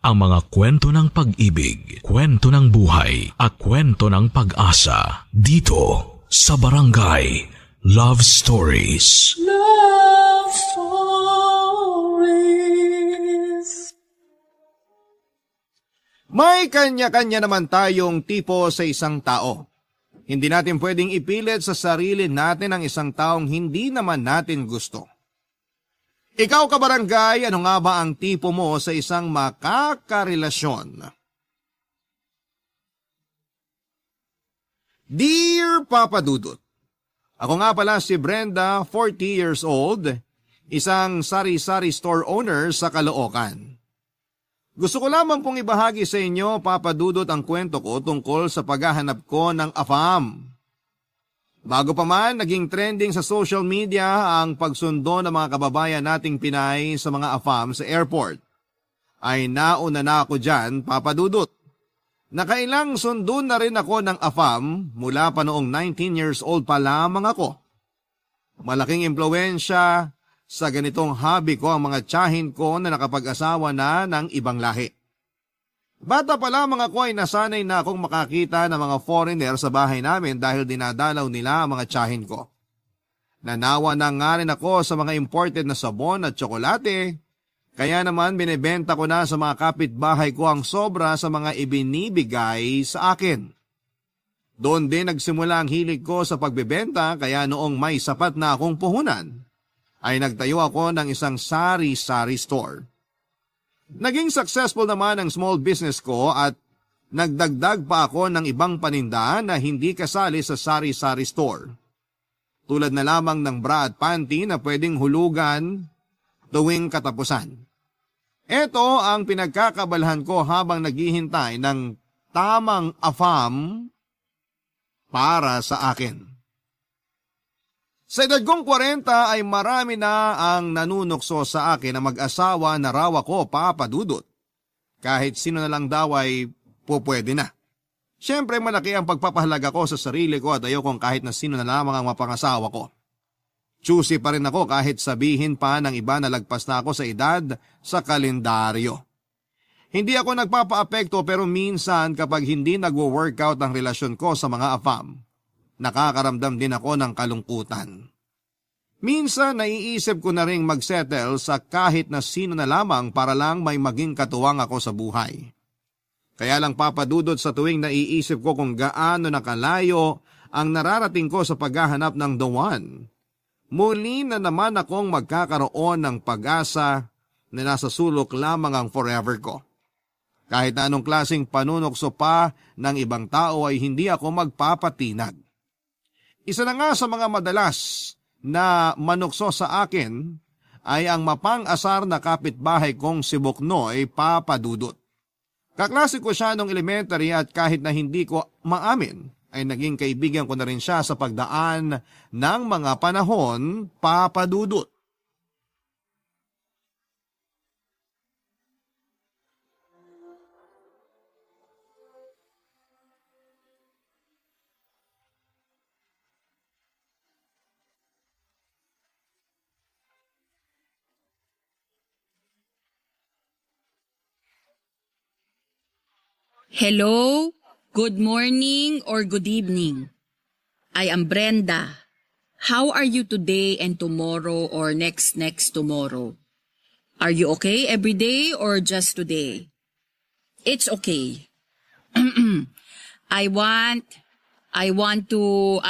Ang mga kwento ng pag-ibig, kwento ng buhay, at kwento ng pag-asa dito sa Barangay Love Stories. Love Stories. May kanya-kanya naman tayong tipo sa isang tao. Hindi natin pwedeng ipilit sa sarili natin ang isang taong hindi naman natin gusto. Ikaw kabarangay, ano nga ba ang tipo mo sa isang makakarelasyon? Dear Papa Dudut, ako nga pala si Brenda, 40 years old, isang sari-sari store owner sa Caloocan. Gusto ko lamang pong ibahagi sa inyo, Papa Dudut, ang kwento ko tungkol sa paghahanap ko ng AFAM. Bago pa man, naging trending sa social media ang pagsundo ng mga kababayan nating Pinay sa mga AFAM sa airport. Ay nauna na ako dyan, Papa Dudut. Nakailang sundo na rin ako ng AFAM mula pa noong 19 years old pa lamang ako. Malaking impluwensya sa ganitong hobby ko ang mga tiyahin ko na nakapag-asawa na ng ibang lahi. Bata pa lamang ako ay nasanay na akong makakita ng mga foreigner sa bahay namin dahil dinadalaw nila ang mga tiyahin ko. Nanawa na nga rin ako sa mga imported na sabon at tsokolate, kaya naman binibenta ko na sa mga kapitbahay ko ang sobra sa mga ibinibigay sa akin. Doon din nagsimula ang hilig ko sa pagbebenta, kaya noong may sapat na akong puhunan, ay nagtayo ako ng isang sari-sari store. Naging successful naman ang small business ko at nagdagdag pa ako ng ibang paninda na hindi kasali sa sari-sari store. Tulad na lamang ng bra at panty na pwedeng hulugan tuwing katapusan. Ito ang pinagkakabalhan ko habang naghihintay ng tamang AFAM para sa akin. Sa edad kong 40 ay marami na ang nanunukso sa akin na mag-asawa na raw ako, Papa Dudut. Kahit sino na lang daw ay pupwede na. Siyempre malaki ang pagpapahalaga ko sa sarili ko at ayokong kahit na sino na lamang ang mapangasawa ko. Choosy pa rin ako kahit sabihin pa ng iba na lagpas na ako sa edad sa kalendaryo. Hindi ako nagpapaapekto pero minsan kapag hindi nagwo-workout ang relasyon ko sa mga AFAM, nakakaramdam din ako ng kalungkutan. Minsan naiisip ko na ring magsettle sa kahit na sino na lamang para lang may maging katuwang ako sa buhay. Kaya lang Papa Dudut, sa tuwing naiisip ko kung gaano nakalayo ang nararating ko sa paghahanap ng the one, muli na naman akong magkakaroon ng pag-asa na nasa sulok lamang ang forever ko. Kahit na anong klaseng panunokso pa ng ibang tao ay hindi ako magpapatinag. Isa na nga sa mga madalas na manukso sa akin ay ang mapang-asar na kapitbahay kong si Buknoy, Papa Dudut. Kaklase ko siya nung elementary at kahit na hindi ko maamin ay naging kaibigan ko na rin siya sa pagdaan ng mga panahon, Papa Dudut. Hello, good morning or good evening. I am Brenda. How are you today and tomorrow or next tomorrow? Are you okay every day or just today? It's okay. I want to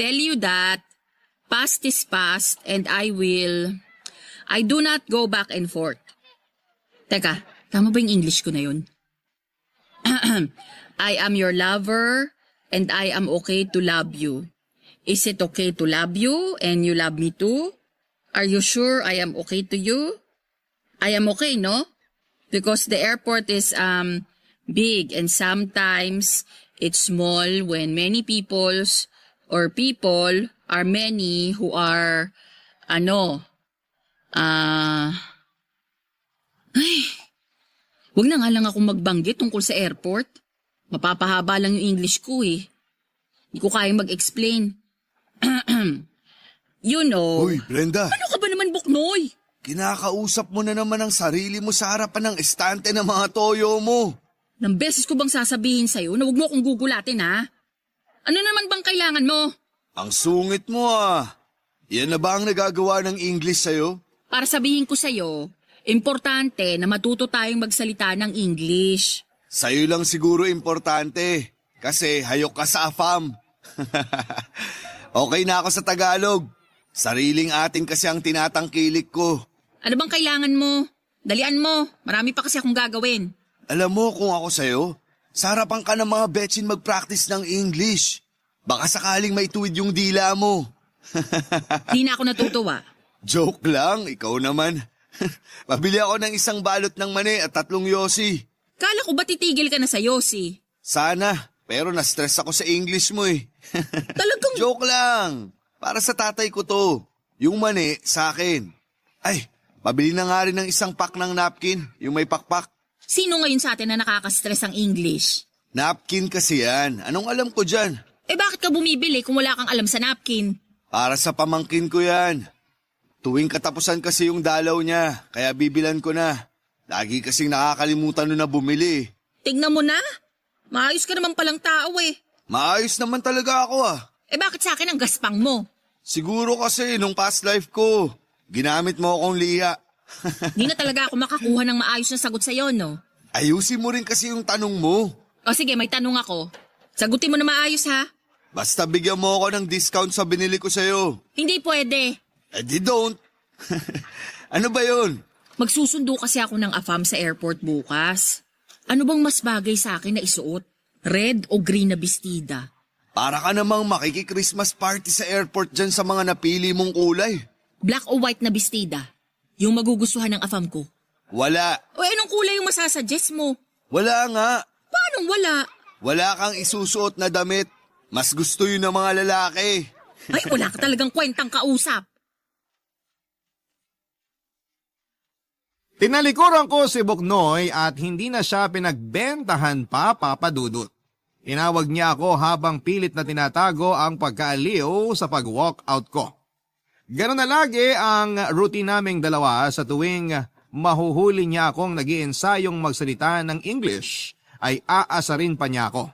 tell you that past is past and I do not go back and forth. Teka, tama ba yung English ko na yun? I am your lover and I am okay to love you. Is it okay to love you and you love me too? Are you sure I am okay to you? I am okay, no? Because the airport is big and sometimes it's small when many people are many who are wag na nga lang akong magbanggit tungkol sa airport. Mapapahaba lang yung English ko eh. Hindi ko kayang mag-explain. You know. Uy, Brenda. Ano ka ba naman, Buknoy? Kinakausap mo na naman ang sarili mo sa harapan ng estante ng mga toyo mo. Nang beses ko bang sasabihin sa'yo na huwag mo akong gugulatin, ha? Ano naman bang kailangan mo? Ang sungit mo ah. Yan na ba ang nagagawa ng English sa'yo? Para sabihin ko sa'yo, importante na matuto tayong magsalita ng English. Sa'yo lang siguro importante. Kasi hayok ka sa AFAM. Okay na ako sa Tagalog. Sariling atin kasi ang tinatangkilik ko. Ano bang kailangan mo? Dalian mo, marami pa kasi akong gagawin. Alam mo kung ako sa'yo, sa harapan ka ng mga betsin mag-practice ng English. Baka sakaling maituwid yung dila mo. Di na ako natutuwa. Joke lang, ikaw naman. Pabili ako ng isang balot ng mani at 3 yosi. Kala ko ba titigil ka na sa Yossi? Sana, pero na-stress ako sa English mo eh. Talagang... Joke lang. Para sa tatay ko to. Yung mani, sa akin. Ay, pabili na nga rin ng isang pack ng napkin, yung may pakpak. Sino ngayon sa atin na nakaka-stress ang English? Napkin kasi yan. Anong alam ko dyan? Eh bakit ka bumibili kung wala kang alam sa napkin? Para sa pamangkin ko yan. Tuwing katapusan kasi yung dalaw niya, kaya bibilan ko na. Lagi kasing nakakalimutan nun na bumili. Tignan mo na. Maayos ka naman palang tao eh. Maayos naman talaga ako ah. Eh bakit sa akin ang gaspang mo? Siguro kasi nung past life ko, ginamit mo akong liha. Di na talaga ako makakuha ng maayos na sagot sa'yo, no? Ayusin mo rin kasi yung tanong mo. O sige, may tanong ako. Sagutin mo na maayos, ha? Basta bigyan mo ako ng discount sa binili ko sa'yo. Hindi pwede. Eh di don't. Ano ba yun? Magsusundo kasi ako ng AFAM sa airport bukas. Ano bang mas bagay sa akin na isuot? Red o green na bestida? Para ka namang makiki-Christmas party sa airport dyan sa mga napili mong kulay. Black o white na bestida? Yung magugustuhan ng AFAM ko. Wala. O anong kulay yung masasuggest mo? Wala nga. Paanong wala? Wala kang isusuot na damit. Mas gusto yun ng mga lalaki. Ay, wala ka talagang kwentang kausap. Tinalikuran ko si Buknoy at hindi na siya pinagbentahan pa, Papa Dudut. Tinawag niya ako habang pilit na tinatago ang pagkaaliw sa pag-walk out ko. Ganon na lagi ang routine naming dalawa sa tuwing mahuhuli niya akong nag-iensayong magsalita ng English ay aasarin pa niya ako.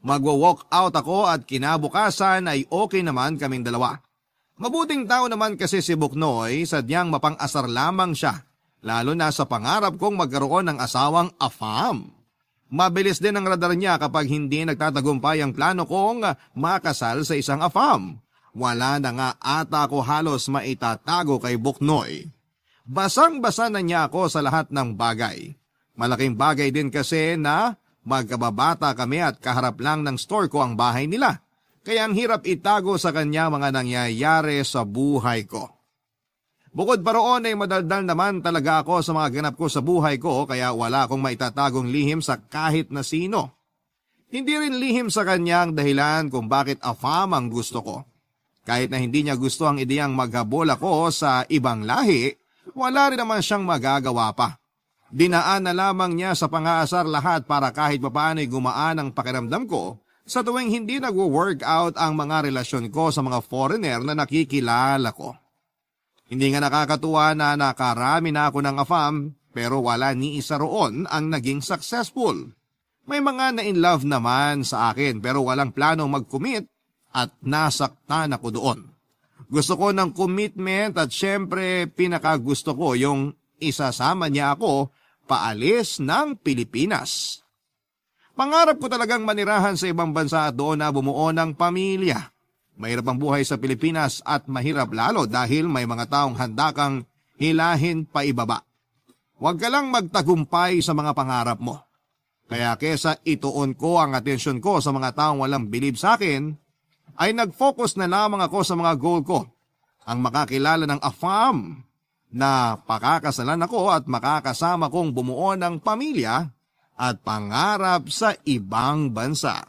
Magwo-walk out ako at kinabukasan ay okay naman kaming dalawa. Mabuting tao naman kasi si Buknoy, sadyang mapang-asar lamang siya. Lalo na sa pangarap kong magkaroon ng asawang AFAM. Mabilis din ang radar niya kapag hindi nagtatagumpay ang plano kong makasal sa isang AFAM. Wala na nga ata ako halos maitatago kay Buknoy. Basang-basa na niya ako sa lahat ng bagay. Malaking bagay din kasi na magkababata kami at kaharap lang ng store ko ang bahay nila. Kaya ang hirap itago sa kanya mga nangyayari sa buhay ko. Bukod pa roon ay madaldal naman talaga ako sa mga ganap ko sa buhay ko kaya wala akong maitatagong lihim sa kahit na sino. Hindi rin lihim sa kanya ang dahilan kung bakit AFAM ang gusto ko. Kahit na hindi niya gusto ang ideyang maghabol ako sa ibang lahi, wala rin naman siyang magagawa pa. Dinaan na lamang niya sa pang-aasar lahat para kahit papaano'y gumaan ang pakiramdam ko sa tuwing hindi nagwo-work out ang mga relasyon ko sa mga foreigner na nakikilala ko. Hindi nga nakakatuwa na nakarami na ako ng AFAM pero wala ni isa roon ang naging successful. May mga na-in-love naman sa akin pero walang planong mag-commit at nasaktan ako doon. Gusto ko ng commitment at syempre pinakagusto ko yung isasama niya ako paalis ng Pilipinas. Pangarap ko talagang manirahan sa ibang bansa at doon na bumuo ng pamilya. Mahirap ang buhay sa Pilipinas at mahirap lalo dahil may mga taong handa kang hilahin pa ibaba. Huwag ka lang magtagumpay sa mga pangarap mo. Kaya kesa ituon ko ang atensyon ko sa mga taong walang bilib sa akin, ay nag-focus na lamang ako sa mga goal ko. Ang makakilala ng AFAM na pakakasalan ako at makakasama kong bumuo ng pamilya at pangarap sa ibang bansa.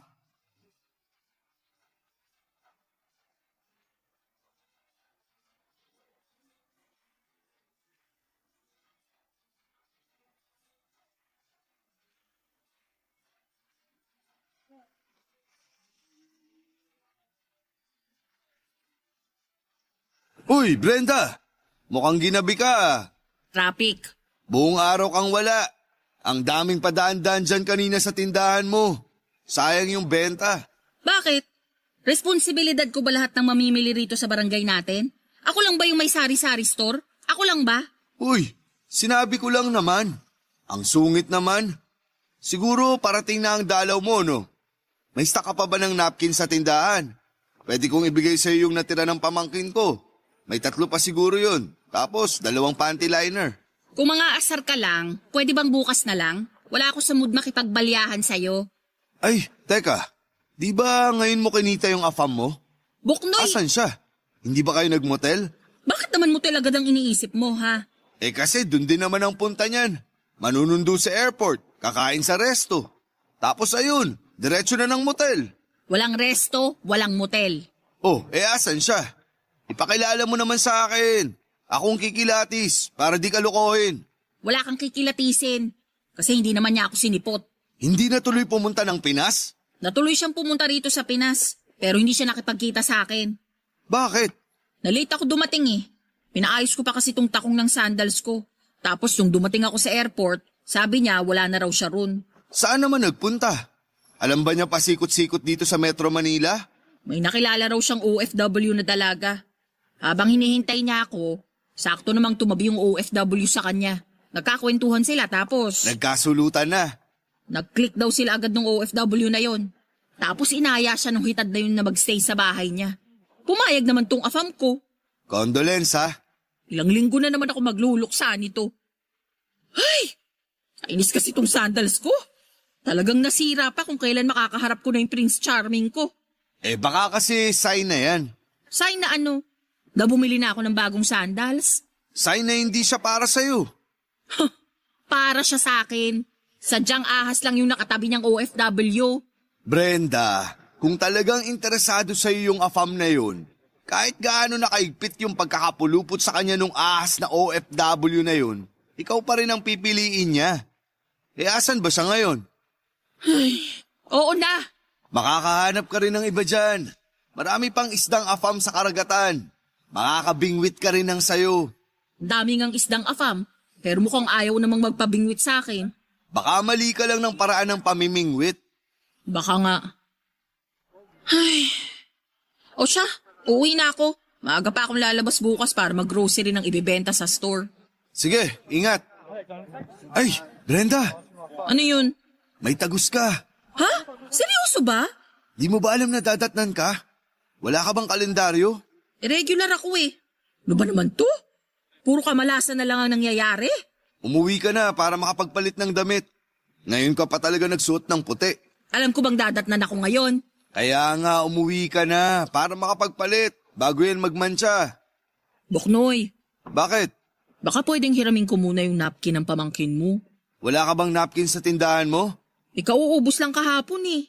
Uy, Brenda! Mukhang ginabi ka. Traffic. Buong araw kang wala. Ang daming padaan-daan dyan kanina sa tindahan mo. Sayang yung benta. Bakit? Responsibilidad ko ba lahat ng mamimili rito sa barangay natin? Ako lang ba yung may sari-sari store? Ako lang ba? Uy, sinabi ko lang naman. Ang sungit naman. Siguro parating na ang dalaw mo, no? May stock ka pa ba ng napkin sa tindahan? Pwede kong ibigay sa iyo yung natira ng pamangkin ko. May 3 pa siguro yun. Tapos 2 panty liner. Kung mga asar ka lang, pwede bang bukas na lang? Wala ako sa mood makipagbalyahan sa'yo. Ay, teka. Di ba ngayon mo kinita yung afam mo? Buknoy, Asan siya? Hindi ba kayo nagmotel? bakit naman motel agad ang iniisip mo, ha? Eh kasi dun din naman ang punta niyan. Manunundo sa airport, kakain sa resto. Tapos ayun, diretso na ng motel. Walang resto, walang motel. Oh, eh asan siya? Ipakilala mo naman sa akin. Akong kikilatis, para di ka lukohin. Wala kang kikilatisin. Kasi hindi naman niya ako sinipot. Hindi na tuloy pumunta ng Pinas? Natuloy siyang pumunta rito sa Pinas, pero hindi siya nakipagkita sa akin. Bakit? Nalate ako dumating eh. Pinaayos ko pa kasi tong takong ng sandals ko. Tapos yung dumating ako sa airport, sabi niya wala na raw siya ron. Saan naman nagpunta? Alam ba niya pasikot-sikot dito sa Metro Manila? May nakilala raw siyang OFW na dalaga. Habang hinihintay niya ako, sakto namang tumabi yung OFW sa kanya. Nagkakwentuhan sila tapos Nagkasulutan na. nag-click daw sila agad ng OFW na yon. Tapos inaya siya nung hitad na yun na magstay sa bahay niya. Pumayag naman tong afam ko. Condolence ha? Ilang linggo na naman ako magluluksa nito. Ay! Kainis kasi tong sandals ko. Talagang nasira pa kung kailan makakaharap ko na yung Prince Charming ko. Eh baka kasi sign na yan. Sign na ano? Na bumili na ako ng bagong sandals? Sign na hindi siya para sa'yo. Para siya sa akin. Sadyang ahas lang yung nakatabi niyang OFW. Brenda, kung talagang interesado sa'yo yung afam na yun, kahit gaano nakaigpit yung pagkakapulupot sa kanya nung ahas na OFW na yun, ikaw pa rin ang pipiliin niya. Eh asan ba siya ngayon? Oo na. Makakahanap ka rin ng iba dyan. Marami pang isdang afam sa karagatan. Makakabingwit ka rin ng sayo. Dami ngang isdang afam, pero mukhang ayaw namang magpabingwit sa akin. Baka mali ka lang ng paraan ng pamimingwit. Baka nga. Ay. O siya, uuwi na ako. Maaga pa akong lalabas bukas para mag-grocery ng ibibenta sa store. Sige, ingat. Ay, Brenda, Ano yun? may tagus ka. Ha? Seryoso ba? Di mo ba alam na dadatnan ka? Wala ka bang kalendaryo? Irregular ako eh. Ano ba naman to? Puro kamalasan na lang ang nangyayari. Umuwi ka na para makapagpalit ng damit. Ngayon ka pa talaga nagsuot ng puti. Alam ko bang dadatnan ako ngayon? Kaya nga umuwi ka na para makapagpalit bago yan magmantsa. Buknoy, Bakit? baka pwedeng hiramin ko muna yung napkin ng pamangkin mo. Wala ka bang napkin sa tindahan mo? Ikaw uubos lang kahapon eh.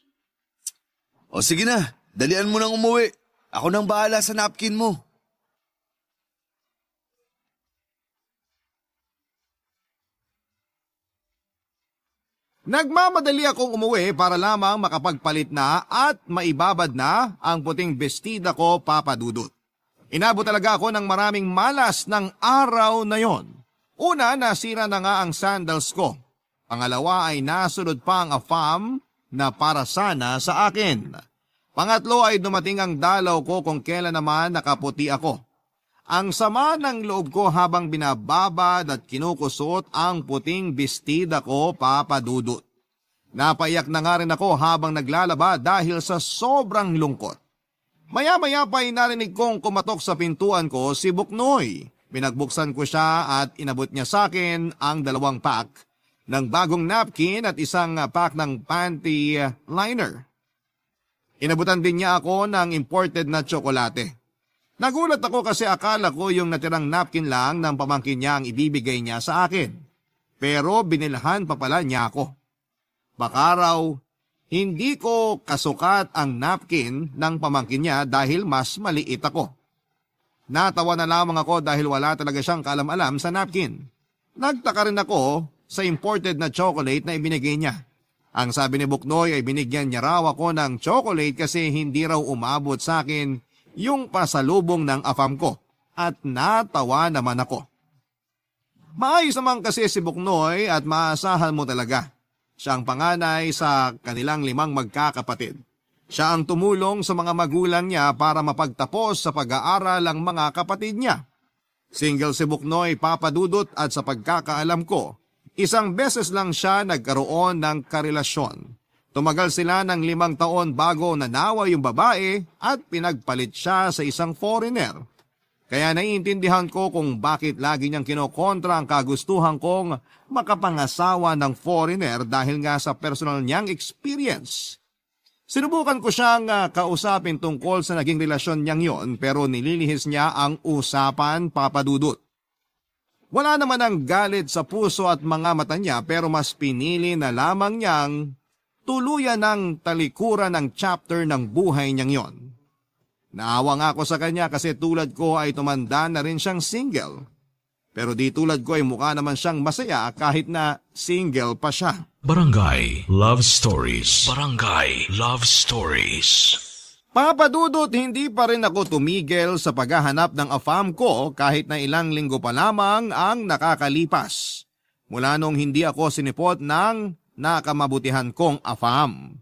O sige na, dalian mo nang umuwi. Ako nang bahala sa napkin mo. Nagmamadali akong umuwi para lamang makapagpalit na at maibabad na ang puting bestida ko, Papa Dudut. Inabot talaga ako ng maraming malas ng araw na yon. Una, nasira na nga ang sandals ko. Pangalawa ay nasunod pa ang afam na para sana sa akin. Pangatlo ay dumating ang dalaw ko kung kailan naman nakaputi ako. Ang sama ng loob ko habang binababad at kinukusot ang puting bestida ko, Papa Dudut. Napaiyak na nga rin ako habang naglalaba dahil sa sobrang lungkot. Maya-maya pa ay narinig kong kumatok sa pintuan ko si Buknoy. Pinagbuksan ko siya at inabot niya sa akin ang 2 pack ng bagong napkin at isang pack ng panty liner. Inabutan din niya ako ng imported na tsokolate. Nagulat ako kasi akala ko yung natirang napkin lang ng pamangkin niya ang ibibigay niya sa akin. Pero binilhan pa pala niya ako. Baka raw, hindi ko kasukat ang napkin ng pamangkin niya dahil mas maliit ako. Natawa na lamang ako dahil wala talaga siyang kaalam-alam sa napkin. Nagtaka rin ako sa imported na chocolate na ibinigay niya. Ang sabi ni Buknoy ay binigyan niya raw ako ng chocolate kasi hindi raw umabot sa akin yung pasalubong ng afam ko at natawa naman ako. Maayos naman kasi si Buknoy at maasahan mo talaga. Siya ang panganay sa kanilang 5 magkakapatid. Siya ang tumulong sa mga magulang niya para mapagtapos sa pag-aaral ang mga kapatid niya. Single si Buknoy, Papa Dudut, at sa pagkakaalam ko, 1 beses lang siya nagkaroon ng karelasyon. Tumagal sila ng 5 taon bago nanawa yung babae at pinagpalit siya sa isang foreigner. Kaya naiintindihan ko kung bakit lagi niyang kinokontra ang kagustuhan kong makapangasawa ng foreigner dahil nga sa personal niyang experience. Sinubukan ko siyang kausapin tungkol sa naging relasyon niyang yon pero nililihis niya ang usapan, Papa Dudut. Wala naman ang galit sa puso at mga mata niya pero mas pinili na lamang niyang tuluyan ng talikuran ng chapter ng buhay niyang yon. Naawa nga ako sa kanya kasi tulad ko ay tumanda na rin siyang single. Pero di tulad ko ay mukha naman siyang masaya kahit na single pa siya. Barangay Love Stories. Barangay Love Stories. Papa Dudut, hindi pa rin ako tumigil sa paghahanap ng AFAM ko kahit na ilang linggo pa lamang ang nakakalipas. Mula nung hindi ako sinipot ng nakamabutihan kong AFAM.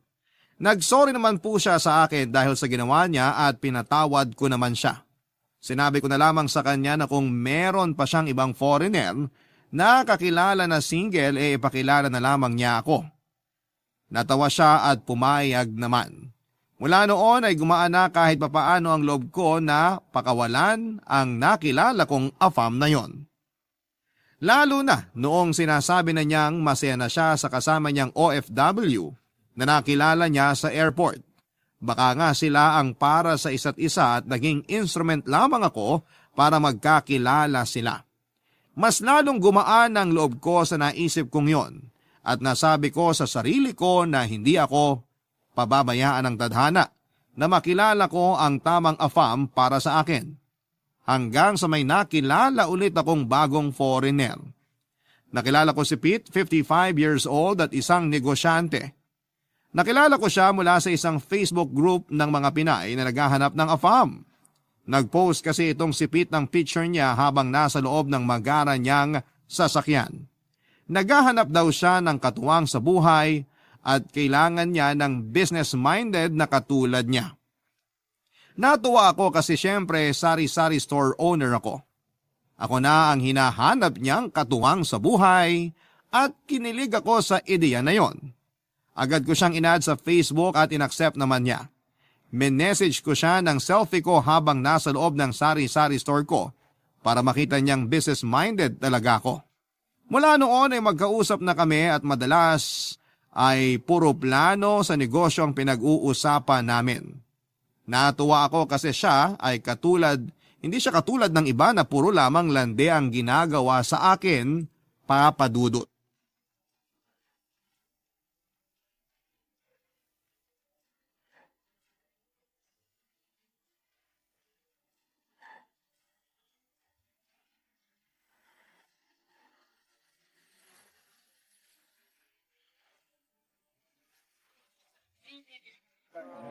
Nagsorry naman po siya sa akin dahil sa ginawa niya at pinatawad ko naman siya. Sinabi ko na lamang sa kanya na kung meron pa siyang ibang foreigner na kakilala na single ipakilala na lamang niya ako. Natawa siya at pumayag naman. Mula noon ay gumaan na kahit papaano ang loob ko na pakawalan ang nakilala kong AFAM na yon. Lalo na noong sinasabi na niyang masaya na siya sa kasama niyang OFW na nakilala niya sa airport. Baka nga sila ang para sa isa't isa at naging instrument lamang ako para magkakilala sila. Mas lalong gumaan ang loob ko sa naisip kong yon at nasabi ko sa sarili ko na hindi ako pababayaan ng tadhana na makilala ko ang tamang AFAM para sa akin. Hanggang sa may nakilala ulit akong bagong foreigner. Nakilala ko si Pete, 55 years old at isang negosyante. Nakilala ko siya mula sa isang Facebook group ng mga Pinay na naghahanap ng AFAM. Nag-post kasi itong si Pete ng picture niya habang nasa loob ng magara niyang sasakyan. Naghahanap daw siya ng katuwang sa buhay at kailangan niya ng business-minded na katulad niya. Natuwa ako kasi syempre sari-sari store owner ako. Ako na ang hinahanap niyang katuwang sa buhay at kinilig ako sa ideya na yon. Agad ko siyang in-add sa Facebook at in-accept naman niya. Minessage ko siya ng selfie ko habang nasa loob ng sari-sari store ko para makita niyang business-minded talaga ako. Mula noon ay magkausap na kami at madalas ay puro plano sa negosyo ang pinag-uusapan namin. Natuwa ako kasi hindi siya katulad ng iba na puro lamang lande ang ginagawa sa akin, Papa Dudut.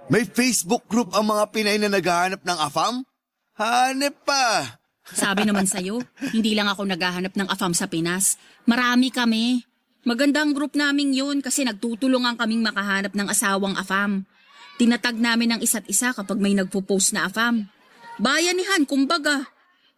May Facebook group ang mga Pinay na naghahanap ng AFAM? Hanep pa! Sabi naman sa'yo, hindi lang ako naghahanap ng AFAM sa Pinas. Marami kami. Magandang group naming yun kasi nagtutulungan kaming makahanap ng asawang AFAM. Tinatag namin ang isa't isa kapag may nagpo-post na AFAM. Bayanihan, kumbaga.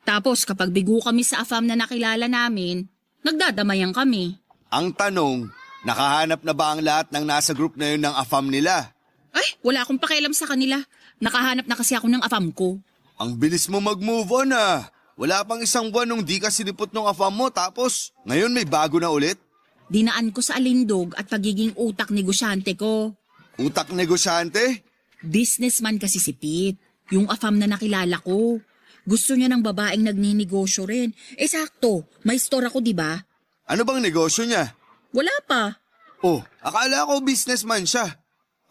Tapos kapag bigo kami sa AFAM na nakilala namin, nagdadamayan kami. Ang tanong, nakahanap na ba ang lahat ng nasa group na yun ng AFAM nila? Ay, wala akong pakialam sa kanila. Nakahanap na kasi ako ng AFAM ko. Ang bilis mo mag-move on ah. Wala pang 1 buwan nung di ka sinipot ng AFAM mo tapos ngayon may bago na ulit? Dinaan ko sa alindog at pagiging utak negosyante ko. Utak negosyante? Businessman kasi si Pete. Yung AFAM na nakilala ko. Gusto niya ng babaeng nagninegosyo rin. Sakto, may store ako, di ba? Ano bang negosyo niya? Wala pa. Oh, akala ko businessman siya.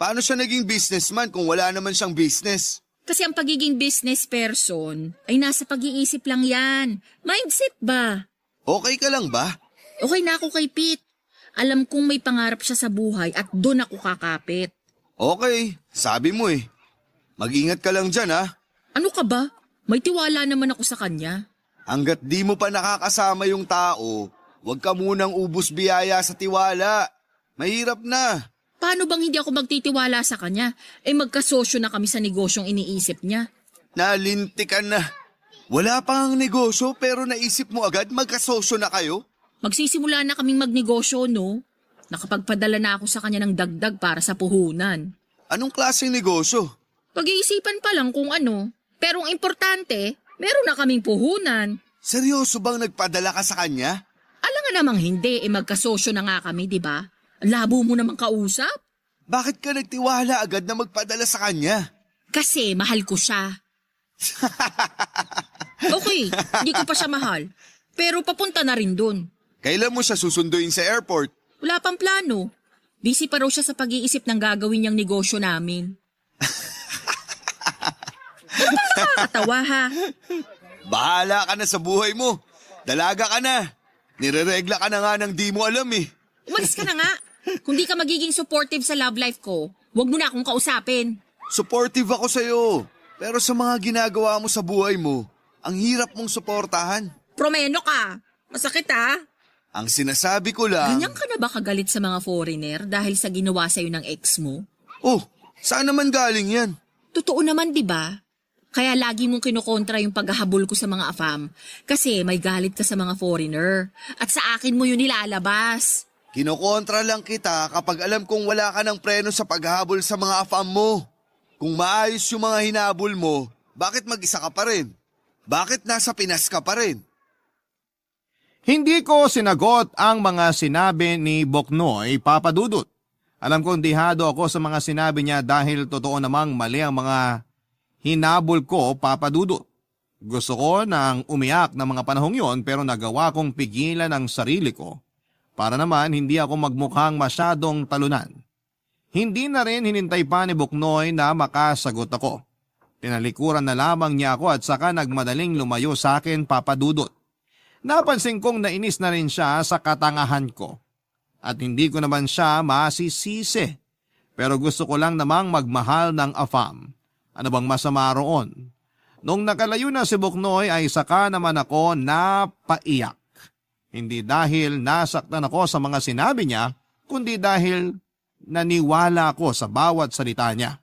Paano siya naging businessman kung wala naman siyang business? Kasi ang pagiging business person ay nasa pag-iisip lang yan. Mindset ba? Okay ka lang ba? Okay na ako kay Pete. Alam kong may pangarap siya sa buhay at doon ako kakapit. Okay, sabi mo eh. Mag-ingat ka lang dyan ah. Ano ka ba? May tiwala naman ako sa kanya. Hanggat di mo pa nakakasama yung tao, huwag ka munang ubus biyaya sa tiwala. Mahirap na. Paano bang hindi ako magtitiwala sa kanya? Magkasosyo na kami sa negosyong iniisip niya. Nalintikan na. Wala pang negosyo pero naisip mo agad magkasosyo na kayo? Magsisimula na kaming magnegosyo, no? Nakapagpadala na ako sa kanya ng dagdag para sa puhunan. Anong klaseng negosyo? Pag-iisipan pa lang kung ano. Pero ang importante, meron na kaming puhunan. Seryoso bang nagpadala ka sa kanya? Alam nga namang hindi, magkasosyo na nga kami, di ba? Labo mo namang kausap. Bakit ka nagtiwala agad na magpadala sa kanya? Kasi mahal ko siya. Okay, hindi ko pa siya mahal. Pero papunta na rin dun. Kailan mo siya susunduin sa airport? Wala pang plano. Busy pa raw siya sa pag-iisip ng gagawin niyang negosyo namin. Ba't ba nakakatawa ha? Bahala ka na sa buhay mo. Dalaga ka na. Nireregla ka na nga ng di mo alam eh. Umalis ka na nga. Kung di ka magiging supportive sa love life ko, huwag mo na akong kausapin. Supportive ako sa'yo. Pero sa mga ginagawa mo sa buhay mo, ang hirap mong suportahan. Promeno ka. Masakit ha? Ang sinasabi ko lang... Ganyan ka na ba kagalit sa mga foreigner dahil sa ginawa sa'yo ng ex mo? Oh, saan naman galing yan? Totoo naman, di ba? Kaya lagi mong kinukontra yung paghahabol ko sa mga afam. Kasi may galit ka sa mga foreigner. At sa akin mo yun nilalabas. Kinokontra lang kita kapag alam kong wala ka ng preno sa paghahabol sa mga afam mo. Kung maayos yung mga hinabol mo, bakit mag-isa ka pa rin? Bakit nasa Pinas ka pa rin? Hindi ko sinagot ang mga sinabi ni Boknoy, Papa Dudut. Alam kong dihado ako sa mga sinabi niya dahil totoo namang mali ang mga hinabol ko, Papa Dudut. Gusto ko nang umiyak ng mga panahong yon pero nagawa kong pigilan ang sarili ko para naman hindi ako magmukhang masyadong talunan. Hindi na rin hinintay pa ni Boknoy na makasagot ako. Tinalikuran na lamang niya ako at saka nagmadaling lumayo sa akin, Papa Dudut. Napansin kong nainis na rin siya sa katangahan ko. At hindi ko naman siya masisisi. Pero gusto ko lang namang magmahal ng afam. Ano bang masama roon? Nung nakalayo na si Boknoy ay saka naman ako napaiyak. Hindi dahil nasaktan ako sa mga sinabi niya, kundi dahil naniwala ako sa bawat salita niya.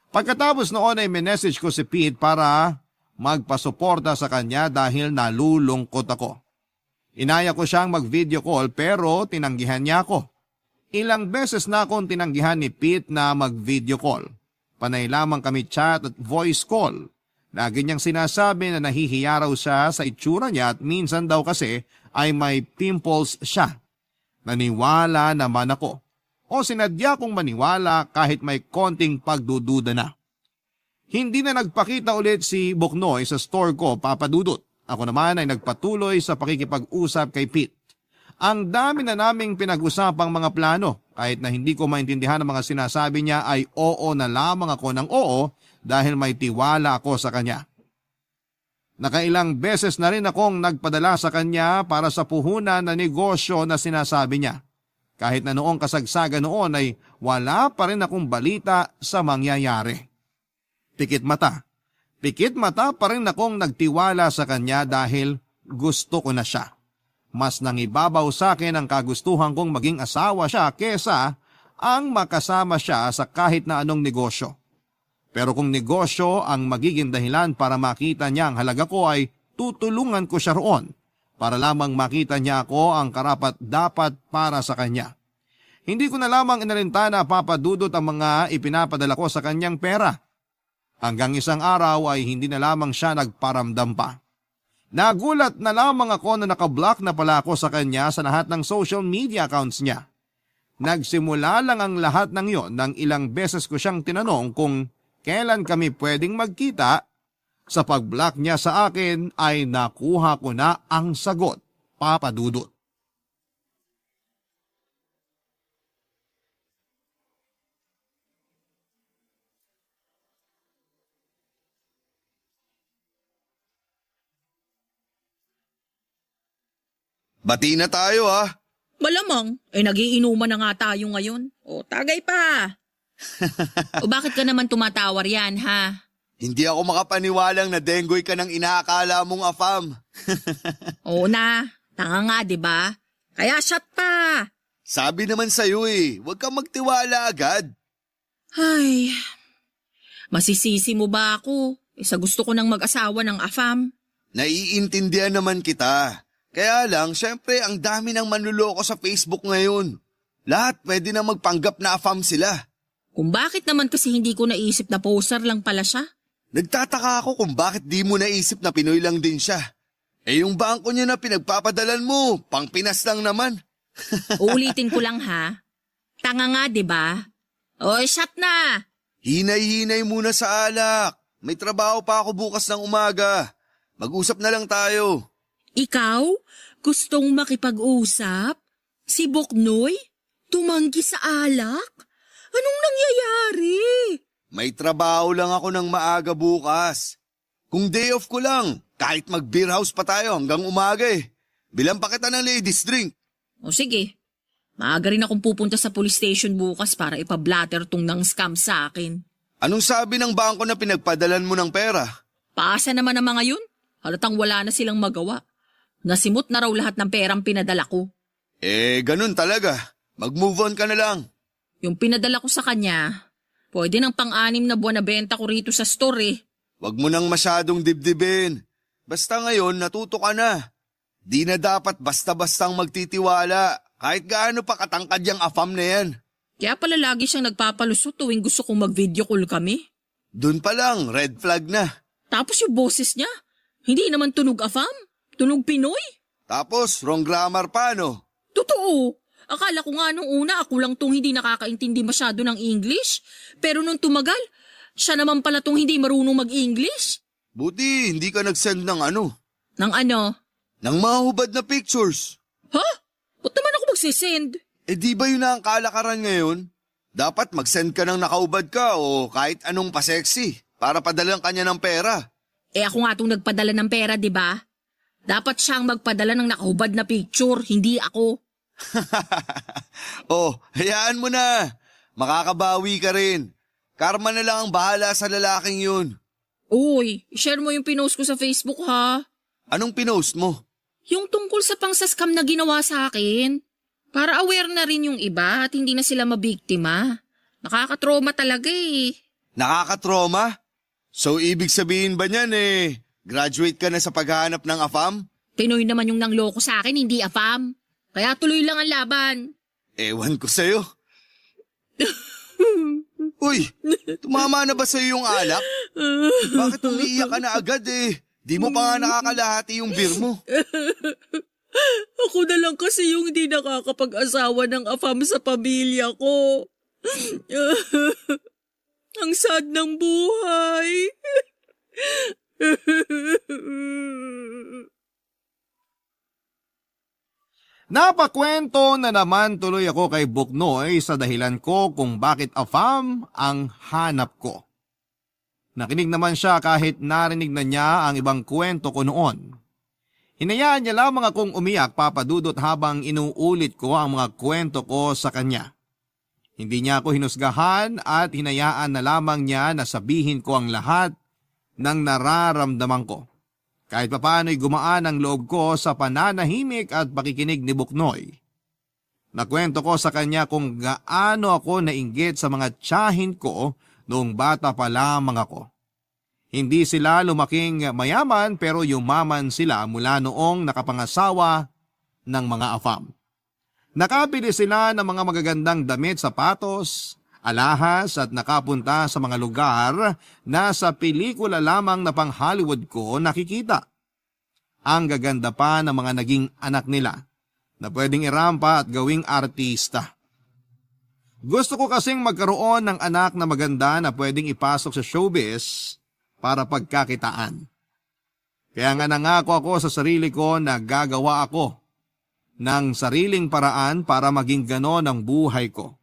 Pagkatapos noon ay minessage ko si Pete para magpasuporta sa kanya dahil nalulungkot ako. Inaya ko siyang mag-video call pero tinanggihan niya ako. Ilang beses na akong tinanggihan ni Pete na mag-video call. Panay lamang kami chat at voice call. Lagi niyang sinasabi na nahihiya raw siya sa itsura niya at minsan daw kasi ay may pimples siya. Naniwala naman ako. O sinadya kong maniwala kahit may konting pagdududa na. Hindi na nagpakita ulit si Boknoy sa store ko, Papa Dudut. Ako naman ay nagpatuloy sa pakikipag-usap kay Pete. Ang dami na naming pinag-usapang mga plano. Kahit na hindi ko maintindihan ang mga sinasabi niya ay oo na lamang ako ng oo dahil may tiwala ako sa kanya. Nakailang beses na rin akong nagpadala sa kanya para sa puhunan na negosyo na sinasabi niya. Kahit na noong kasagsagan noon ay wala pa rin akong balita sa mangyayari. Pikit mata pa rin akong nagtiwala sa kanya dahil gusto ko na siya. Mas nangibabaw sa akin ang kagustuhan kong maging asawa siya kesa ang makasama siya sa kahit na anong negosyo. Pero kung negosyo ang magiging dahilan para makita niya ang halaga ko ay tutulungan ko siya roon para lamang makita niya ako ang karapat dapat para sa kanya. Hindi ko na lamang inalintana, Papa Dudut, ang mga ipinapadala ko sa kanyang pera. Hanggang isang araw ay hindi na lamang siya nagparamdam pa. Nagulat na lamang ako na nakablock na pala ako sa kanya sa lahat ng social media accounts niya. Nagsimula lang ang lahat ng yon nang ilang beses ko siyang tinanong kung kailan kami pwedeng magkita. Sa pag-block niya sa akin ay nakuha ko na ang sagot, Papa Dudut. Bati na tayo ha. Malamang, nagiinuman na nga tayo ngayon. O, tagay pa. O bakit ka naman tumatawar yan, ha? Hindi ako makapaniwalang na denggoy ka ng inaakala mong afam. Oo na, tanga nga, di ba? Kaya shot pa. Sabi naman sa'yo huwag kang magtiwala agad. Ay, masisisi mo ba ako? Sa gusto ko nang mag-asawa ng afam. Naiintindihan naman kita. Kaya lang, syempre ang dami ng manluloko sa Facebook ngayon. Lahat pwede na magpanggap na afam sila. Kung bakit naman kasi hindi ko naisip na poser lang pala siya? Nagtataka ako kung bakit di mo naisip na Pinoy lang din siya. Yung bangko niya na pinagpapadalan mo, pang Pinas lang naman. Uulitin ko lang ha. Tanga nga, di ba? O, shot na! Hinay-hinay muna sa alak. May trabaho pa ako bukas ng umaga. Mag-usap na lang tayo. Ikaw? Gustong makipag-usap? Si Boknoy? Tumanggi sa alak? Anong nangyayari? May trabaho lang ako ng maaga bukas. Kung day off ko lang, kahit mag-beer house pa tayo hanggang umaga Bilang pa kita ng ladies drink. O sige, maaga rin akong pupunta sa police station bukas para ipablatter tong nang scam sa akin. Anong sabi ng bangko na pinagpadalan mo ng pera? Paasa naman ang mga yun? Halatang wala na silang magawa. Nasimot na raw lahat ng perang pinadala ko. Ganun talaga. Mag-move on ka na lang. Yung pinadala ko sa kanya, pwede ng pang-anim na buwan na benta ko rito sa store Wag mo nang masyadong dibdibin. Basta ngayon natuto ka na. Di na dapat basta-bastang magtitiwala. Kahit gaano pa katangkad yung afam na yan. Kaya pala lagi siyang nagpapalusot tuwing gusto kong mag-video call kami. Dun pa lang, red flag na. Tapos yung boses niya, hindi naman tunog afam, tunog Pinoy. Tapos, wrong grammar pa, no? Totoo. Akala ko nga nung una ako lang tong hindi nakakaintindi masyado ng English. Pero nung tumagal, siya naman pala tong hindi marunong mag-English. Buti, hindi ka nag-send ng ano? Ng ano? Ng mga hubad na pictures. Ha? Ba't naman ako magsisend? Di ba yun na ang kalakaran ngayon? Dapat mag-send ka ng nakaubad ka o kahit anong pa-sexy para padalang kanya ng pera. Ako nga tong nagpadala ng pera, di ba? Dapat siyang magpadala ng nakahubad na picture, hindi ako. Hayaan mo na. Makakabawi ka rin. Karma na lang ang bahala sa lalaking yun. Uy, share mo yung pinost ko sa Facebook ha. Anong pinost mo? Yung tungkol sa pangsaskam na ginawa sa akin. Para aware na rin yung iba at hindi na sila mabiktima. Nakakatroma talaga Nakakatroma? So ibig sabihin ba niyan graduate ka na sa paghahanap ng afam? Pinoy naman yung nangloko sa akin, hindi afam. Kaya tuloy lang ang laban. Ewan ko sa'yo. Uy, tumama na ba sa'yo yung alak? Bakit umiiyak ka na agad Di mo pa nga nakakalahati yung beer mo. Ako na lang kasi yung hindi nakakapag-asawa ng afam sa pamilya ko. Ang sad ng buhay. Napakwento na naman tuloy ako kay Buknoy sa dahilan ko kung bakit afam ang hanap ko. Nakinig naman siya kahit narinig na niya ang ibang kwento ko noon. Hinayaan niya lamang akong umiyak, Papa Dudut, habang inuulit ko ang mga kwento ko sa kanya. Hindi niya ako hinusgahan at hinayaan na lamang niya na sabihin ko ang lahat ng nararamdaman ko. Kahit papano'y gumaan ang loob ko sa pananahimik at pakikinig ni Buknoy. Nakwento ko sa kanya kung gaano ako nainggit sa mga tiyahin ko noong bata pa lamang ako. Hindi sila lumaking mayaman pero yumaman sila mula noong nakapangasawa ng mga afam. Nakabili sila ng mga magagandang damit, sapatos, alahas at nakapunta sa mga lugar na sa pelikula lamang na pang Hollywood ko nakikita. Ang gaganda pa ng mga naging anak nila na pwedeng irampa at gawing artista. Gusto ko kasing magkaroon ng anak na maganda na pwedeng ipasok sa showbiz para pagkakitaan. Kaya nga nangako ako sa sarili ko na gagawa ako ng sariling paraan para maging ganon ang buhay ko.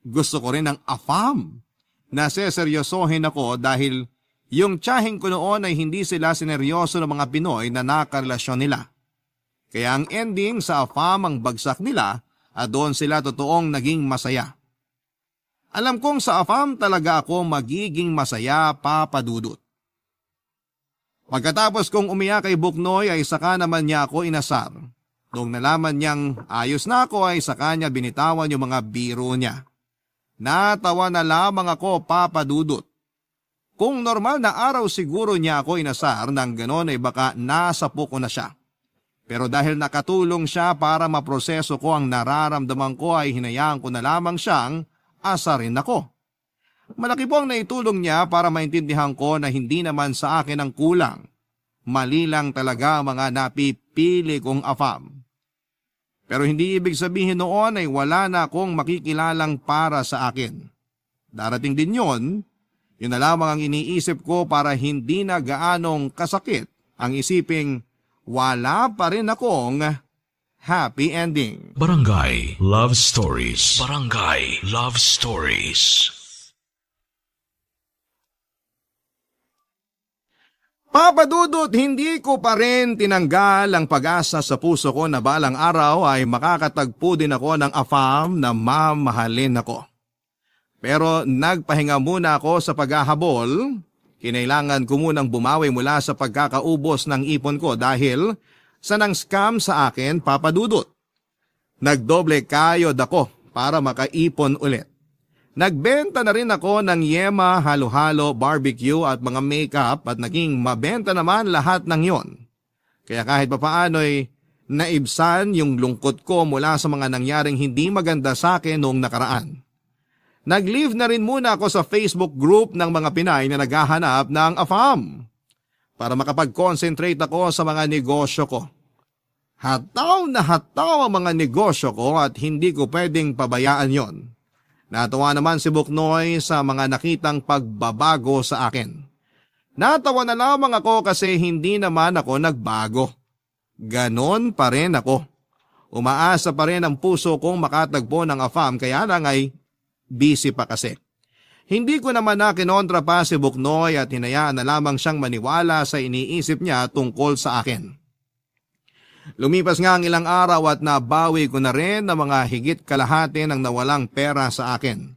Gusto ko rin ng afam na seseryosohin ako dahil yung tiyahin ko noon ay hindi sila sineryoso ng mga Pinoy na nakarelasyon nila. Kaya ang ending sa afam ang bagsak nila at doon sila totoong naging masaya. Alam kong sa afam talaga ako magiging masaya, Papa Dudut. Pagkatapos kong umiyak kay Buknoy ay saka naman niya ako inasar. Noong nalaman niyang ayos na ako ay saka niya binitawan yung mga biro niya. Natawa na lamang ako, Papa Dudut. Kung normal na araw siguro niya ako inasar, nang ganon ay baka nasapo ko na siya. Pero dahil nakatulong siya para maproseso ko ang nararamdaman ko ay hinayaan ko na lamang siyang asarin ako. Malaki po ang naitulong niya para maintindihan ko na hindi naman sa akin ang kulang. Mali lang talaga ang mga napipili kong AFAM. Pero hindi ibig sabihin noon ay wala na akong makikilalang para sa akin. Darating din yon, yun na lamang ang iniisip ko para hindi na gaanong kasakit ang isiping wala pa rin akong happy ending. Barangay Love Stories. Barangay Love Stories. Papa Dudut, hindi ko pa rin tinanggal ang pag-asa sa puso ko na balang araw ay makakatagpo din ako ng AFAM na mamahalin ako. Pero nagpahinga muna ako sa paghahabol. Kinailangan ko munang bumawi mula sa pagkakaubos ng ipon ko dahil sa nang scam sa akin, Papa Dudut. Nagdoble kayod ako para makaipon ulit. Nagbenta na rin ako ng yema, halo-halo, barbecue at mga makeup at naging mabenta naman lahat ng yon. Kaya kahit papaano'y naibsan yung lungkot ko mula sa mga nangyaring hindi maganda sa akin noong nakaraan. Nag-leave na rin muna ako sa Facebook group ng mga Pinay na naghahanap ng AFAM para makapag-concentrate ako sa mga negosyo ko. Hataw na hataw ang mga negosyo ko at hindi ko pwedeng pabayaan yon. Natawa naman si Buknoy sa mga nakitang pagbabago sa akin. Natawa na lamang ako kasi hindi naman ako nagbago. Ganon pa rin ako. Umaasa pa rin ang puso kong makatagpo ng AFAM kaya lang ay busy pa kasi. Hindi ko naman na kinontra pa si Buknoy at hinayaan na lamang siyang maniwala sa iniisip niya tungkol sa akin. Lumipas nga ang ilang araw at nabawi ko na rin ng mga higit kalahati ng nawalang pera sa akin.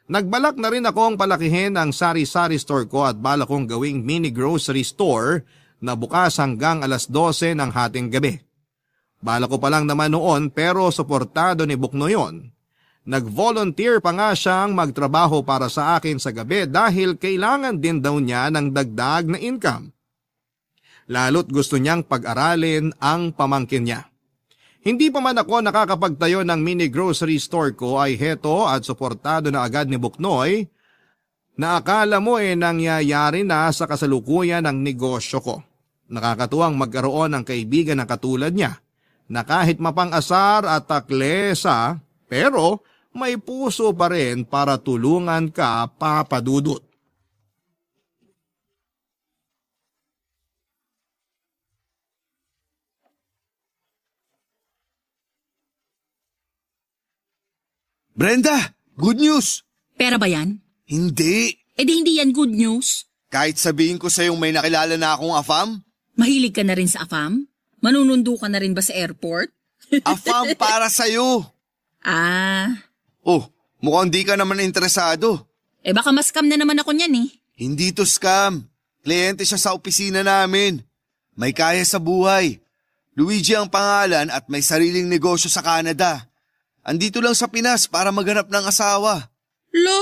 Nagbalak na rin akong palakihin ang sari-sari store ko at balak kong gawing mini grocery store na bukas hanggang alas 12 ng hating gabi. Balak ko pa lang naman noon pero suportado ni Bukno yon. Nag-volunteer pa nga siyang magtrabaho para sa akin sa gabi dahil kailangan din daw niya ng dagdag na income. Lalo't gusto niyang pag-aralin ang pamangkin niya. Hindi pa man ako nakakapagtayo ng mini grocery store ko ay heto at suportado na agad ni Buknoy na akala mo nangyayari na sa kasalukuyan ng negosyo ko. Nakakatuwang magkaroon ng kaibigan na katulad niya na kahit mapang-asar at taklesa pero may puso pa rin para tulungan ka, Papa Dudut. Brenda, good news! Pera ba yan? Hindi. Eh di hindi yan good news. Kahit sabihin ko sa'yong may nakilala na akong AFAM, Mahilig ka na rin sa AFAM? Manunundo ka na rin ba sa airport? AFAM para sa'yo. Ah, Oh, mukhang di ka naman interesado. eh baka mas-scam na naman ako niyan eh. Hindi to scam. Kliyente siya sa opisina namin. May kaya sa buhay. Luigi ang pangalan at may sariling negosyo sa Canada. Andito lang sa Pinas para maghanap ng asawa. Lo,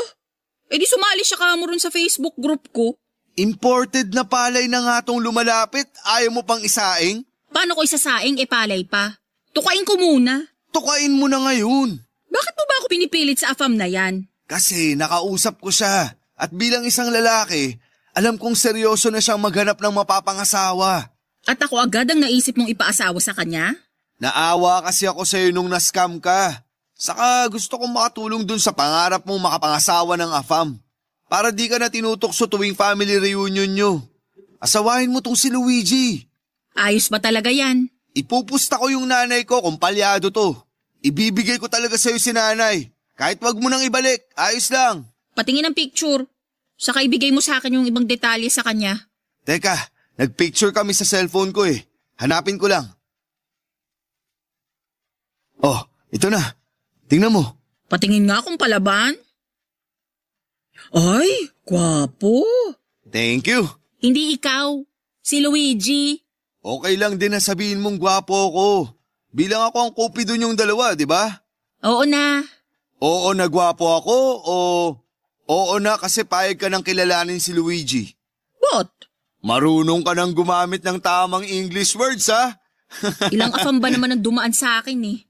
eh di sumali siya ka mo rin sa Facebook group ko. Imported na palay na nga tong lumalapit. Ayaw mo pang isaing? Paano ko isasaing palay pa? Tukain ko muna. Tukain mo na ngayon. Bakit mo ba ako pinipilit sa AFAM na yan? Kasi nakausap ko siya. At bilang isang lalaki, alam kong seryoso na siyang maghanap ng mapapangasawa. At ako agad ang naisip mong ipaasawa sa kanya? Naawa kasi ako sa'yo nung na-scam ka. Saka gusto kong makatulong dun sa pangarap mong makapangasawa ng AFAM. Para di ka na tinutokso tuwing family reunion nyo. Asawahin mo tong si Luigi. Ayos ba talaga yan? Ipupusta ko yung nanay ko kung palyado to. Ibibigay ko talaga sa'yo si nanay. Kahit wag mo nang ibalik, ayos lang. Patingin ang picture. Saka ibigay mo sa akin yung ibang detalye sa kanya. Teka, nagpicture kami sa cellphone ko eh. Hanapin ko lang. Oh, ito na. Tingnan mo. Patingin nga kung palaban. Ay, gwapo. Thank you. Hindi ikaw. Si Luigi. Okay lang din na sabihin mong gwapo ako. Bilang ako ang kupido niyong dalawa, di ba? Oo na. Oo na gwapo ako o oo na kasi payag ka ng kilalanin si Luigi. What? Marunong ka nang gumamit ng tamang English words, ha? Ilang afam ba naman ang dumaan sa akin eh?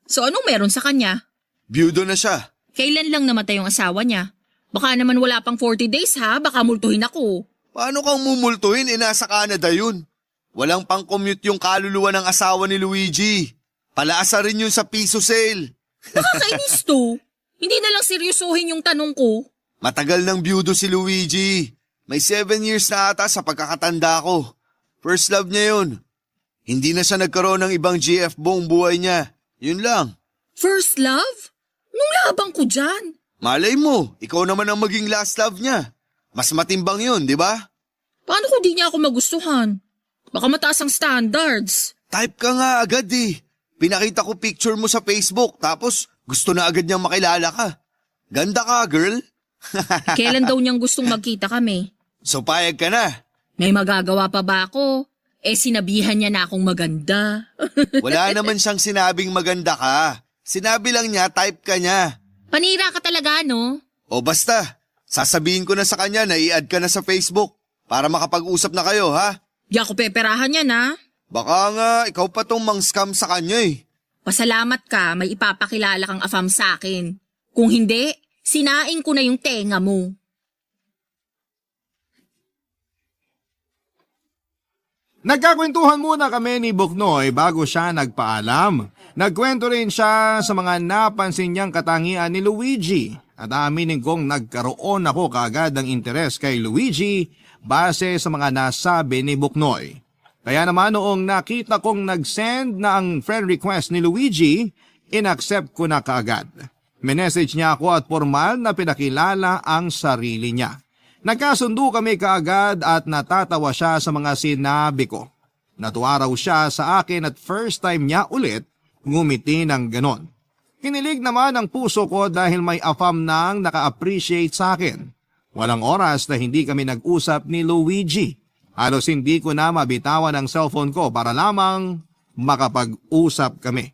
So anong meron sa kanya? Byudo na siya. Kailan lang namatay yung asawa niya? Baka naman wala pang 40 days ha, baka multuhin ako. Paano kang mumultuhin? Nasa Canada yun. Walang pang-commute yung kaluluwa ng asawa ni Luigi. Palaasa rin yun sa piso sale. Nakakainis to. Hindi na lang seryosohin yung tanong ko. Matagal ng byudo si Luigi. May 7 years na ata sa pagkakatanda ko. First love niya yun. Hindi na siya nagkaroon ng ibang GF buong buhay niya. Yun lang. First love? Nung labang ko dyan. Malay mo, ikaw naman ang maging last love niya. Mas matimbang yun, di ba? Paano kung di niya ako magustuhan? Baka mataas ang standards. Type ka nga agad eh. Pinakita ko picture mo sa Facebook tapos gusto na agad niyang makilala ka. Ganda ka, girl. Kailan daw niyang gustong magkita kami? So payag ka na. May magagawa pa ba ako? Sinabihan niya na akong maganda. Wala naman siyang sinabing maganda ka. Sinabi lang niya type ka niya. Panira ka talaga, no? O basta, sasabihin ko na sa kanya na i-add ka na sa Facebook para makapag-usap na kayo, ha? Di ako peperahan niya na. Baka nga ikaw pa tong mang-scam sa kanya eh. Pasalamat ka, may ipapakilala kang afam sa akin. Kung hindi, sinaing ko na yung tenga mo. Nagkakwentuhan muna kami ni Buknoy bago siya nagpaalam. Nagkwento rin siya sa mga napansin niyang katangian ni Luigi at aminin kong nagkaroon ako kaagad ng interes kay Luigi base sa mga nasabi ni Buknoy. Kaya naman noong nakita kong nag-send na ang friend request ni Luigi, inaccept ko na kaagad. Minessage niya ako at formal na pinakilala ang sarili niya. Nagkasundo kami kaagad at natatawa siya sa mga sinabi ko. Natuwa raw siya sa akin at first time niya ulit ngumiti ng ganon. Kinilig naman ang puso ko dahil may afam nang naka-appreciate sa akin. Walang oras na hindi kami nag-usap ni Luigi. Halos hindi ko na mabitawan ang cellphone ko para lamang makapag-usap kami.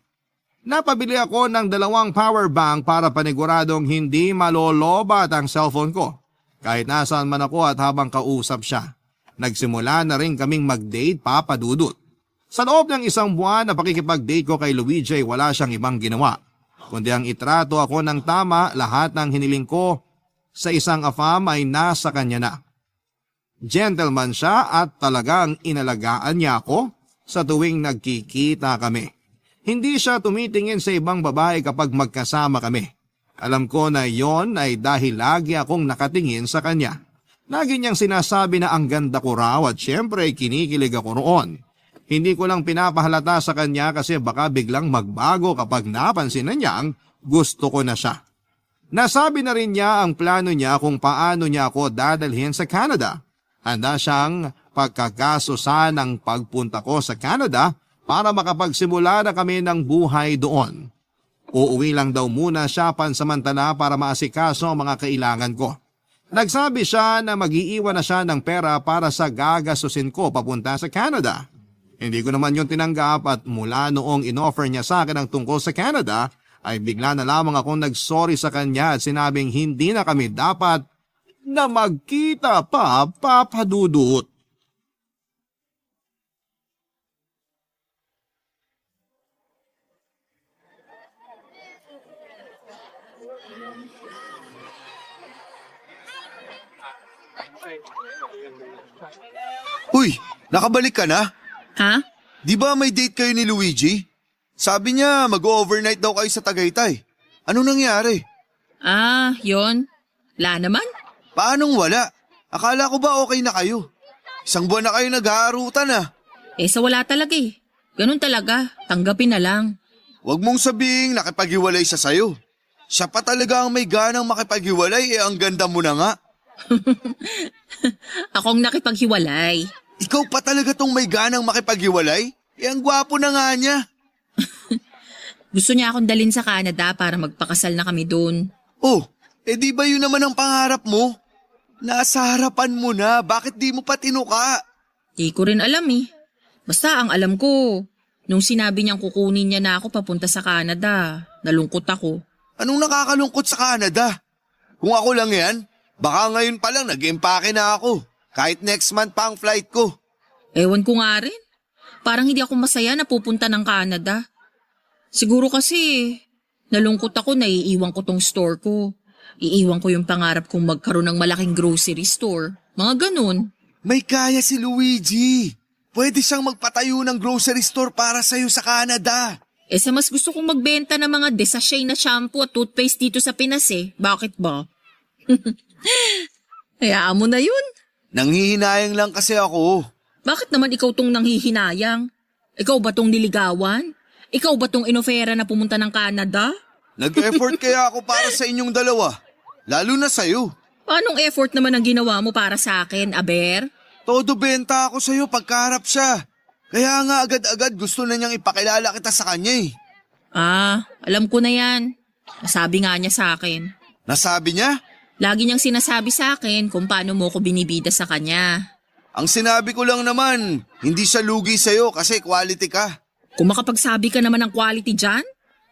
Napabili ako ng 2 power bank para paniguradong hindi malolobat ang cellphone ko. Kahit nasaan man ako at habang kausap siya. Nagsimula na rin kaming mag-date, Papa Dudut. Sa loob ng 1 buwan na pakikipag-date ko kay Luigi, wala siyang ibang ginawa. Kundi ang itrato ako ng tama, lahat ng hiniling ko sa isang afam ay nasa kanya na. Gentleman siya at talagang inalagaan niya ako sa tuwing nagkikita kami. Hindi siya tumitingin sa ibang babae kapag magkasama kami. Alam ko na yon ay dahil lagi akong nakatingin sa kanya. Lagi niyang sinasabi na ang ganda ko raw at syempre kinikilig ako roon. Hindi ko lang pinapahalata sa kanya kasi baka biglang magbago kapag napansin na niyang gusto ko na siya. Nasabi na rin niya ang plano niya kung paano niya ako dadalhin sa Canada. Handa siyang pagkakasusan ng pagpunta ko sa Canada para makapagsimula na kami ng buhay doon. Uuwi lang daw muna siya pansamantala para maasikaso ang mga kailangan ko. Nagsabi siya na mag-iiwan na siya ng pera para sa gagastusin ko papunta sa Canada. Hindi ko naman yung tinanggap at mula noong inoffer niya sa akin ang tungkol sa Canada, ay bigla na lamang akong nagsorry sa kanya at sinabing hindi na kami dapat na magkita pa, Papa Dudut. Uy, nakabalik ka na? Ha? Di ba may date kayo ni Luigi? Sabi niya mag-overnight daw kayo sa Tagaytay. Anong nangyari? Yon. Wala naman. Paanong wala? Akala ko ba okay na kayo? 1 buwan na kayo nag-aarutan ah. Sa wala talaga eh. Ganun talaga. Tanggapin na lang. Huwag mong sabihing nakipaghiwalay siya sa'yo. Siya pa talaga ang may ganang makipaghiwalay ang ganda mo na nga. Akong nakipaghiwalay. Ikaw pa talaga tong may ganang makipaghiwalay? Ang gwapo na nga niya. Gusto niya akong dalhin sa Canada para magpakasal na kami doon. Oh, di ba yun naman ang pangarap mo? Nasa harapan mo na, bakit di mo pa tinuka? Di ko rin alam eh. Basta ang alam ko, nung sinabi niyang kukunin niya na ako papunta sa Canada, nalungkot ako. Anong nakakalungkot sa Canada? Kung ako lang yan, baka ngayon pa lang nag-empake na ako. Kahit next month pa ang flight ko. Ewan ko nga rin. Parang hindi ako masaya na pupunta ng Canada. Siguro kasi nalungkot ako na iiwan ko tong store ko. Iiwan ko yung pangarap kong magkaroon ng malaking grocery store. Mga ganun. May kaya si Luigi. Pwede siyang magpatayo ng grocery store para sa'yo sa Canada. Sa mas gusto kong magbenta ng mga desashay na shampoo at toothpaste dito sa Pinas eh. Bakit ba? Hayaan mo na yun. Nanghihinayang lang kasi ako. Bakit naman ikaw tong nanghihinayang? Ikaw ba tong niligawan? Ikaw ba tong inofera na pumunta ng Canada? Nag-effort kaya ako para sa inyong dalawa. Lalo na sa'yo. Anong effort naman ang ginawa mo para sa akin, Aber? Todo benta ako sa'yo pagkaharap siya. Kaya nga agad-agad gusto na niyang ipakilala kita sa kanya eh. Alam ko na yan. Nasabi nga niya sa akin. Nasabi niya? Lagi niyang sinasabi sa akin kung paano mo ko binibida sa kanya. Ang sinabi ko lang naman, hindi siya lugi sa'yo kasi quality ka. Kung makapagsabi ka naman ng quality dyan,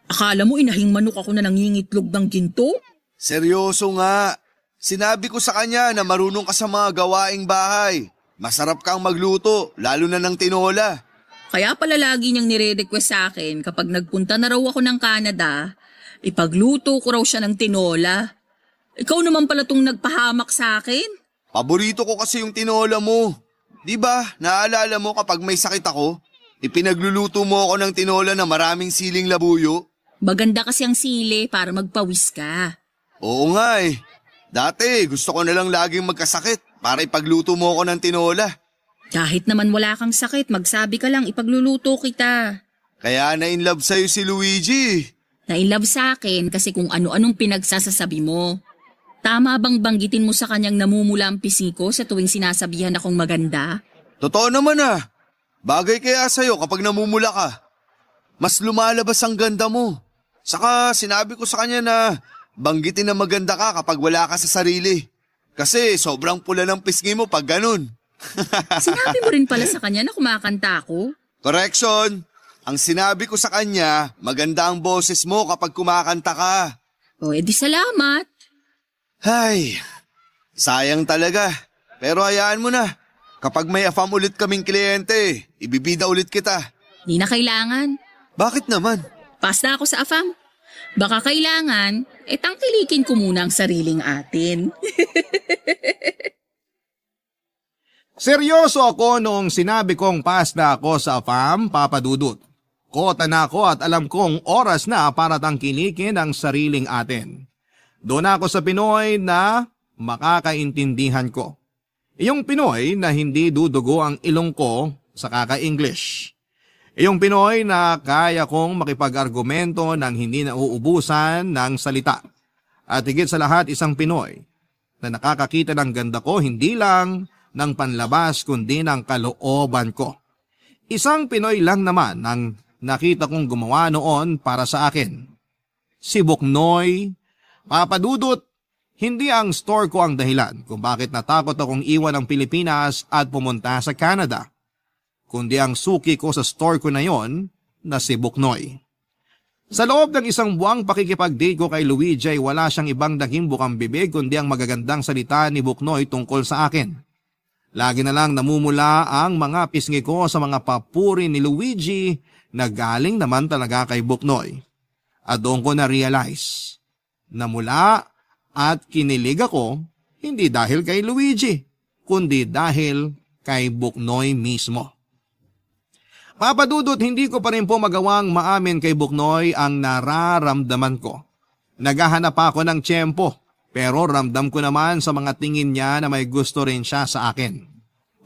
akala mo inahing manok ako na nangingitlog ng ginto? Seryoso nga. Sinabi ko sa kanya na marunong ka sa mga gawaing bahay. Masarap kang magluto, lalo na ng tinola. Kaya pala lagi niyang nire-request sa akin kapag nagpunta na raw ako ng Canada, ipagluto ko raw siya ng tinola. Ikaw naman pala tong nagpahamak sa akin. Paborito ko kasi yung tinola mo. Di ba, naalala mo kapag may sakit ako, ipinagluluto mo ako ng tinola na maraming siling labuyo? Maganda kasi ang sili para magpawis ka. Oo nga eh. Dati gusto ko na lang laging magkasakit para ipagluto mo ako ng tinola. Kahit naman wala kang sakit, magsabi ka lang ipagluluto kita. Kaya na-inlove sa'yo si Luigi. Na-inlove sa akin kasi kung ano-anong pinagsasasabi mo. Tama bang banggitin mo sa kanyang namumula ang pisngi ko sa tuwing sinasabihan akong maganda? Totoo naman ah. Bagay kaya sa'yo kapag namumula ka. Mas lumalabas ang ganda mo. Saka sinabi ko sa kanya na banggitin na maganda ka kapag wala ka sa sarili. Kasi sobrang pula ng pisngi mo pag ganun. Sinabi mo rin pala sa kanya na kumakanta ako? Correction! Ang sinabi ko sa kanya, maganda ang boses mo kapag kumakanta ka. O edi salamat. Ay, sayang talaga. Pero hayaan mo na. Kapag may afam ulit kaming kliyente, ibibida ulit kita. Di na kailangan. Bakit naman? Pass na ako sa AFAM. Baka kailangan, tangkilikin ko muna ang sariling atin. Seryoso ako noong sinabi kong pass na ako sa AFAM, Papa Dudut. Kota na ako at alam kong oras na para tangkilikin ang sariling atin. Doon ako sa Pinoy na makakaintindihan ko. Iyong Pinoy na hindi dudugo ang ilong ko sa kaka-English. Iyong Pinoy na kaya kong makipag-argumento nang hindi nauubusan ng salita. At higit sa lahat isang Pinoy na nakakakita ng ganda ko hindi lang ng panlabas kundi ng kalooban ko. Isang Pinoy lang naman ang nakita kong gumawa noon para sa akin. Si Buknoy. Papa Dudut, hindi ang store ko ang dahilan kung bakit natakot akong iwan ang Pilipinas at pumunta sa Canada, kundi ang suki ko sa store ko na yon na si Buknoy. Sa loob ng isang buwang pakikipag-date ko kay Luigi ay wala siyang ibang naging bukang bibig kundi ang magagandang salita ni Buknoy tungkol sa akin. Lagi na lang namumula ang mga pisngi ko sa mga papuri ni Luigi na galing naman talaga kay Buknoy. At doon ko na-realize na mula at kinilig ako hindi dahil kay Luigi, kundi dahil kay Buknoy mismo. Papa Dudut, hindi ko pa rin po magawang maamin kay Buknoy ang nararamdaman ko. Naghahanap ako ng tiyempo, pero ramdam ko naman sa mga tingin niya na may gusto rin siya sa akin.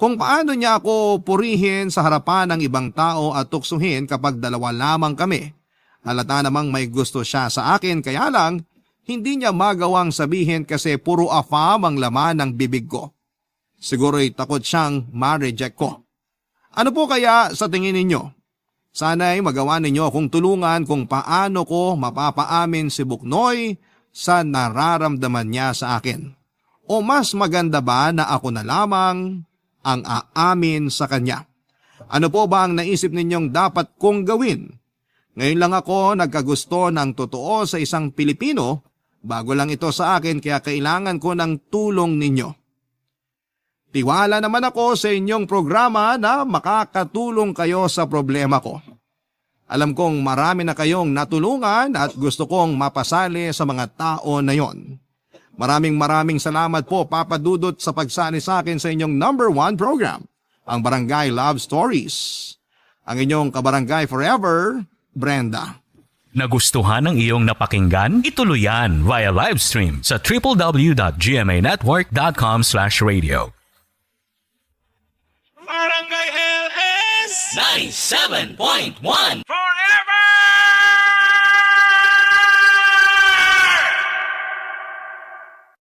Kung paano niya ako purihin sa harapan ng ibang tao at tuksuhin kapag dalawa lamang kami, halata namang may gusto siya sa akin kaya lang hindi niya magawang sabihin kasi puro afam ang laman ng bibig ko. Siguro'y takot siyang ma-reject ko. Ano po kaya sa tingin ninyo? Sana'y magawa ninyo akong tulungan kung paano ko mapapaamin si Buknoy sa nararamdaman niya sa akin. O mas maganda ba na ako na lamang ang aamin sa kanya. Ano po ba ang naisip ninyong dapat kong gawin? Ngayon lang ako nagkagusto ng totoo sa isang Pilipino, bago lang ito sa akin kaya kailangan ko ng tulong ninyo. Tiwala naman ako sa inyong programa na makakatulong kayo sa problema ko. Alam kong marami na kayong natulungan at gusto kong mapasali sa mga tao na yon. Maraming salamat po Papa Dudut sa pagsali sa akin sa inyong number 1 program, ang Barangay Love Stories. Ang inyong kabarangay forever, Brenda. Nagustuhan ng iyong napakinggan? Ituloy yan via live stream sa www.gmanetwork.com/radio. Barangay LS 97.1 Forever!